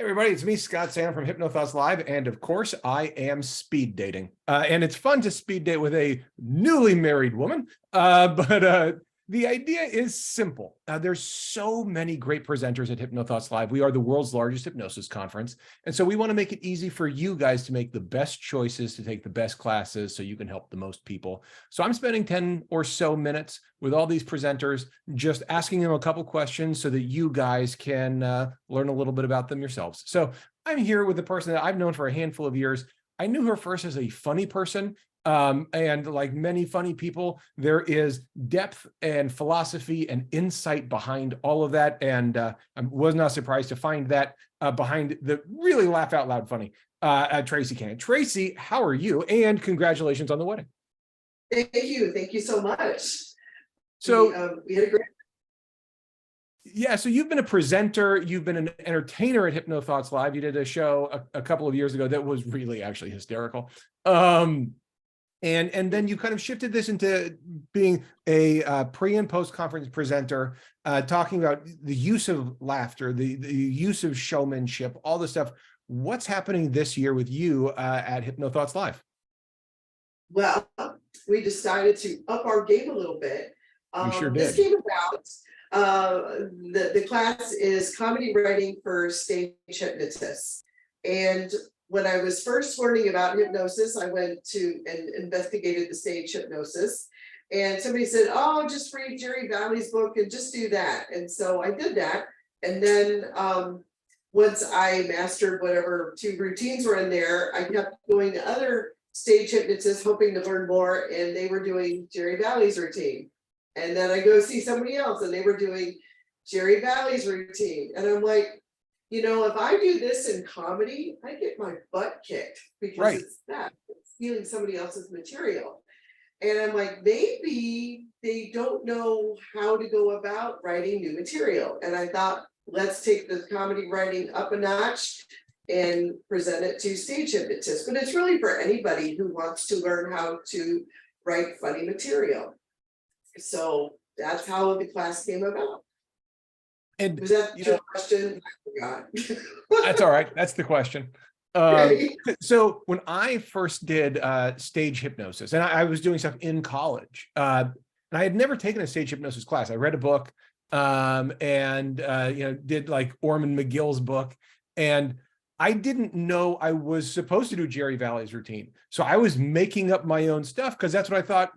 Hey everybody, it's me, Scott Sam from HypnoThoughts Live, and of course, I am speed dating. And it's fun to speed date with a newly married woman, but the idea is simple. There's so many great presenters at HypnoThoughts Live. We are the world's largest hypnosis conference, and so we want to make it easy for you guys to make the best choices, to take the best classes so you can help the most people. So I'm spending 10 or so minutes with all these presenters, just asking them a couple questions so that you guys can learn a little bit about them yourselves. So I'm here with a person that I've known for a handful of years. I knew her first as a funny person. And like many funny people, there is depth and philosophy and insight behind all of that. And I was not surprised to find that behind the really laugh out loud funny Traci K. Traci, how are you? And congratulations on the wedding. Thank you. Thank you so much. So we had a great. Yeah, so you've been a presenter, you've been an entertainer at HypnoThoughts Live. You did a show a couple of years ago that was really actually hysterical. And then you kind of shifted this into being a pre and post conference presenter, talking about the use of laughter, the use of showmanship, all the stuff. What's happening this year with you at HypnoThoughts Live? Well, we decided to up our game a little bit. We sure This did. came about. The class is comedy writing for stage hypnotists. And when I was first learning about hypnosis, I went to and investigated the stage hypnosis. And somebody said, oh, just read Jerry Valley's book and just do that. And so I did that. And then once I mastered whatever 2 routines were in there, I kept going to other stage hypnotists hoping to learn more, and they were doing Jerry Valley's routine. And then I go see somebody else and they were doing Jerry Valley's routine. And I'm like, you know, if I do this in comedy, I get my butt kicked because it's stealing somebody else's material. And I'm like, maybe they don't know how to go about writing new material. And I thought, let's take the comedy writing up a notch and present it to stage hypnotists. But it's really for anybody who wants to learn how to write funny material. So that's how the class came about. And was that your question? I forgot. That's all right. That's the question. So when I first did stage hypnosis, and I was doing stuff in college, and I had never taken a stage hypnosis class. I read a book and did like Orman McGill's book, and I didn't know I was supposed to do Jerry Valley's routine. So I was making up my own stuff because that's what I thought,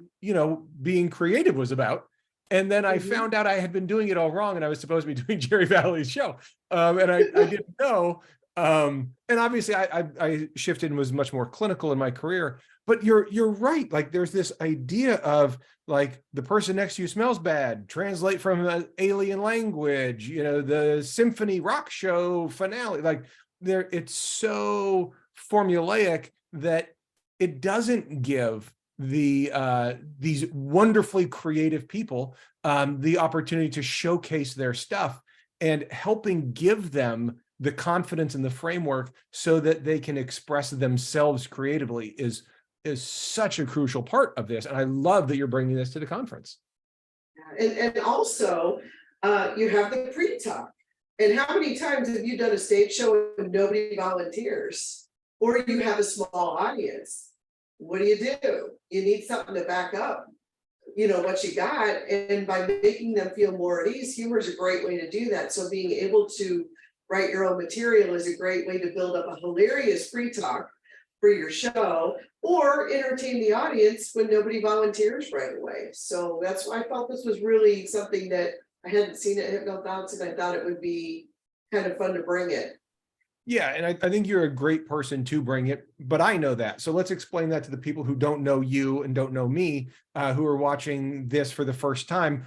being creative was about. And then I found out I had been doing it all wrong, and I was supposed to be doing Jerry Valley's show. And I didn't know. And obviously I shifted and was much more clinical in my career. But you're right. Like there's this idea of like the person next to you smells bad, translate from an alien language, the symphony rock show finale, like it's so formulaic that it doesn't give these wonderfully creative people the opportunity to showcase their stuff, and helping give them the confidence and the framework so that they can express themselves creatively is such a crucial part of this. And I love that you're bringing this to the conference. And also you have the pre-talk. And how many times have you done a stage show and nobody volunteers, or you have a small audience? What do? You need something to back up, what you got. And by making them feel more at ease, humor is a great way to do that. So being able to write your own material is a great way to build up a hilarious pre-talk for your show, or entertain the audience when nobody volunteers right away. So that's why I thought this was really something that I hadn't seen at HypnoThoughts, and I thought it would be kind of fun to bring it. Yeah, and I think you're a great person to bring it, but I know that. So let's explain that to the people who don't know you and don't know me, who are watching this for the first time.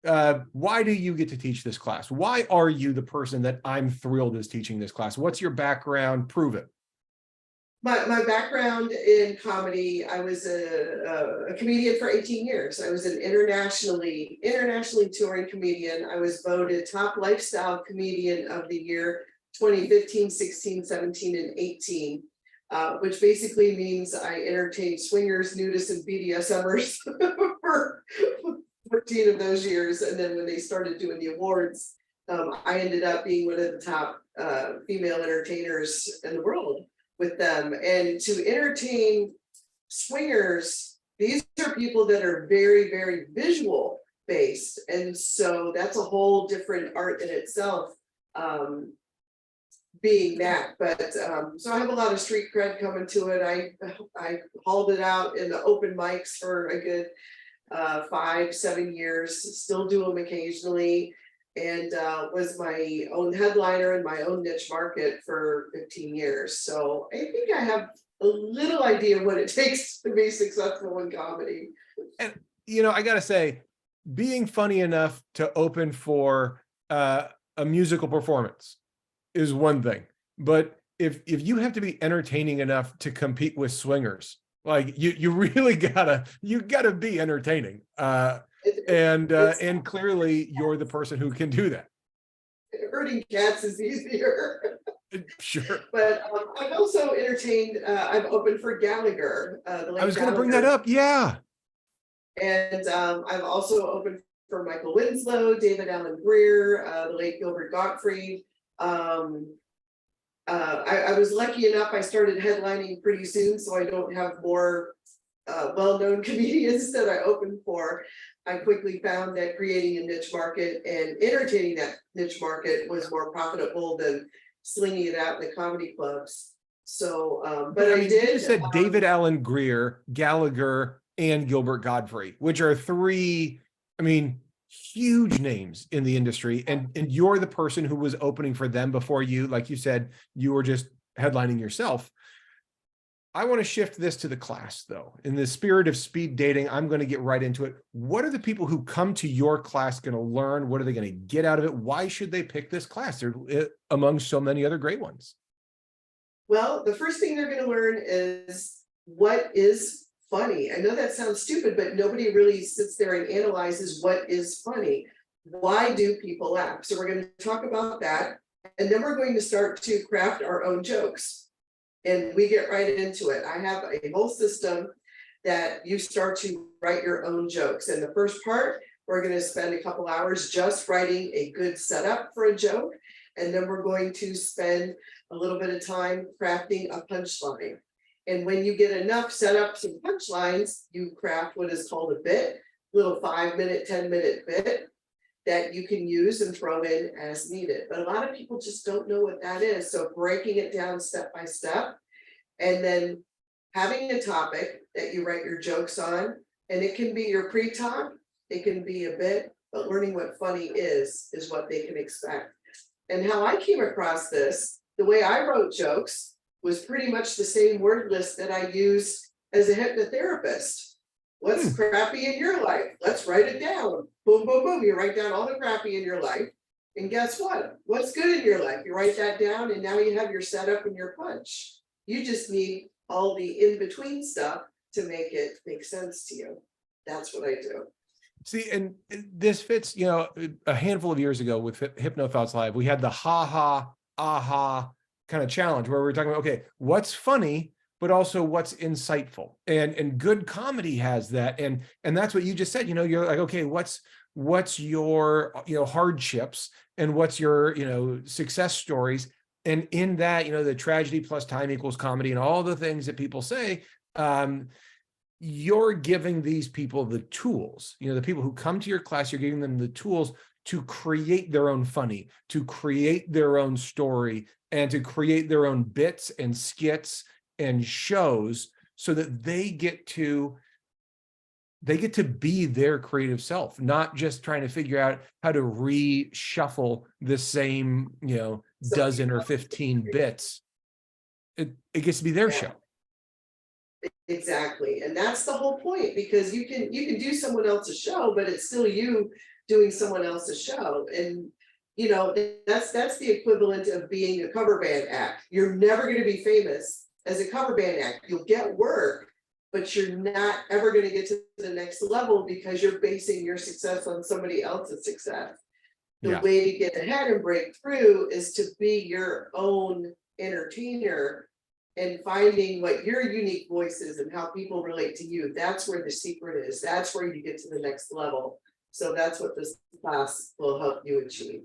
Why do you get to teach this class? Why are you the person that I'm thrilled is teaching this class? What's your background? Prove it. My background in comedy, I was a comedian for 18 years. I was an internationally touring comedian. I was voted top lifestyle comedian of the year 2015, 16, 17, and 18, which basically means I entertained swingers, nudists, and BDSMers for 14 of those years. And then when they started doing the awards, I ended up being one of the top female entertainers in the world with them. And to entertain swingers, these are people that are very, very visual based. And so that's a whole different art in itself, being that. But so I have a lot of street cred coming to it. I hauled it out in the open mics for a good 5-7 years, still do them occasionally, and was my own headliner in my own niche market for 15 years. So I think I have a little idea what it takes to be successful in comedy. And, I gotta say, being funny enough to open for a musical performance is one thing, but if you have to be entertaining enough to compete with swingers, like you really gotta be entertaining, and clearly you're the person who can do that. Herding cats is easier. Sure. But I've also entertained, I've opened for Gallagher. I was going to bring that up. Yeah. And I've also opened for Michael Winslow, David Allen Greer, the late Gilbert Gottfried. I was lucky enough, I started headlining pretty soon, so I don't have more well-known comedians that I opened for. I quickly found that creating a niche market and entertaining that niche market was more profitable than slinging it out in the comedy clubs. So, but I did. You said David Allen Greer, Gallagher, and Gilbert Gottfried, which are three, huge names in the industry. And you're the person who was opening for them before you, like you said, you were just headlining yourself. I want to shift this to the class, though. In the spirit of speed dating, I'm going to get right into it. What are the people who come to your class going to learn? What are they going to get out of it? Why should they pick this class? They're among so many other great ones. Well, the first thing they're going to learn is what is funny. I know that sounds stupid, but nobody really sits there and analyzes what is funny. Why do people laugh? So we're going to talk about that. And then we're going to start to craft our own jokes. And we get right into it. I have a whole system that you start to write your own jokes. And the first part, we're going to spend a couple hours just writing a good setup for a joke. And then we're going to spend a little bit of time crafting a punchline. And when you get enough setups and punchlines, you craft what is called a bit, little 5-minute, 10-minute bit that you can use and throw in as needed. But a lot of people just don't know what that is. So breaking it down step by step, and then having a topic that you write your jokes on, and it can be your pre-talk, it can be a bit, but learning what funny is what they can expect. And how I came across this, the way I wrote jokes was pretty much the same word list that I use as a hypnotherapist. What's crappy in your life? Let's write it down. Boom, boom, boom. You write down all the crappy in your life. And guess what? What's good in your life? You write that down, and now you have your setup and your punch. You just need all the in-between stuff to make it make sense to you. That's what I do. See, and this fits, a handful of years ago with HypnoThoughts Live, we had the ha-ha, aha kind of challenge where we were talking about, okay, what's funny, but also what's insightful, and good comedy has that. And that's what you just said, you're like, okay, what's your, hardships, and what's your, success stories. And in that, the tragedy plus time equals comedy and all the things that people say, you're giving these people the tools, the people who come to your class, you're giving them the tools to create their own funny, to create their own story, and to create their own bits and skits and shows, so that they get to be their creative self, not just trying to figure out how to reshuffle the same, dozen or 15 bits. It gets to be their show. Exactly. And that's the whole point, because you can do someone else's show, but it's still you doing someone else's show. And that's the equivalent of being a cover band act. You're never going to be famous as a cover band act. You'll get work, but you're not ever going to get to the next level because you're basing your success on somebody else's success. The way to get ahead and break through is to be your own entertainer and finding what your unique voice is and how people relate to you. That's where the secret is. That's where you get to the next level. So that's what this class will help you achieve.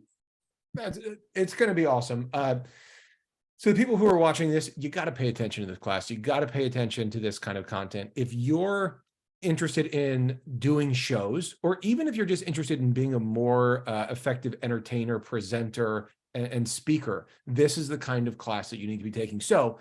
It's going to be awesome. So the people who are watching this, you got to pay attention to this class. You got to pay attention to this kind of content. If you're interested in doing shows, or even if you're just interested in being a more effective entertainer, presenter, and speaker, this is the kind of class that you need to be taking. So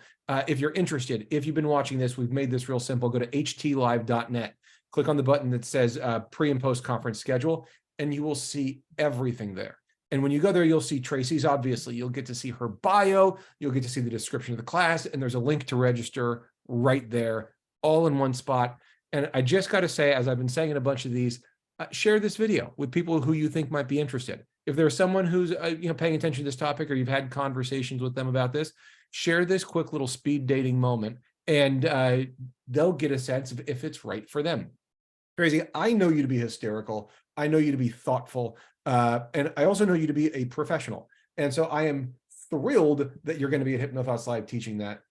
if you're interested, if you've been watching this, we've made this real simple. Go to htlive.net, click on the button that says pre and post conference schedule, and you will see everything there. And when you go there, you'll see Traci's, obviously. You'll get to see her bio. You'll get to see the description of the class. And there's a link to register right there, all in one spot. And I just got to say, as I've been saying in a bunch of these, share this video with people who you think might be interested. If there's someone who's paying attention to this topic, or you've had conversations with them about this, share this quick little speed dating moment, and they'll get a sense of if it's right for them. Traci, I know you to be hysterical. I know you to be thoughtful. And I also know you to be a professional. And so I am thrilled that you're going to be at HypnoThoughts Live teaching that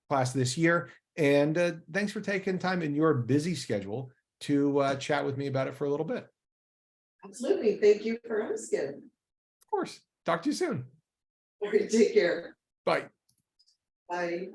class this year. And thanks for taking time in your busy schedule to chat with me about it for a little bit. Absolutely. Thank you for asking. Of course. Talk to you soon. All right, take care. Bye. Bye.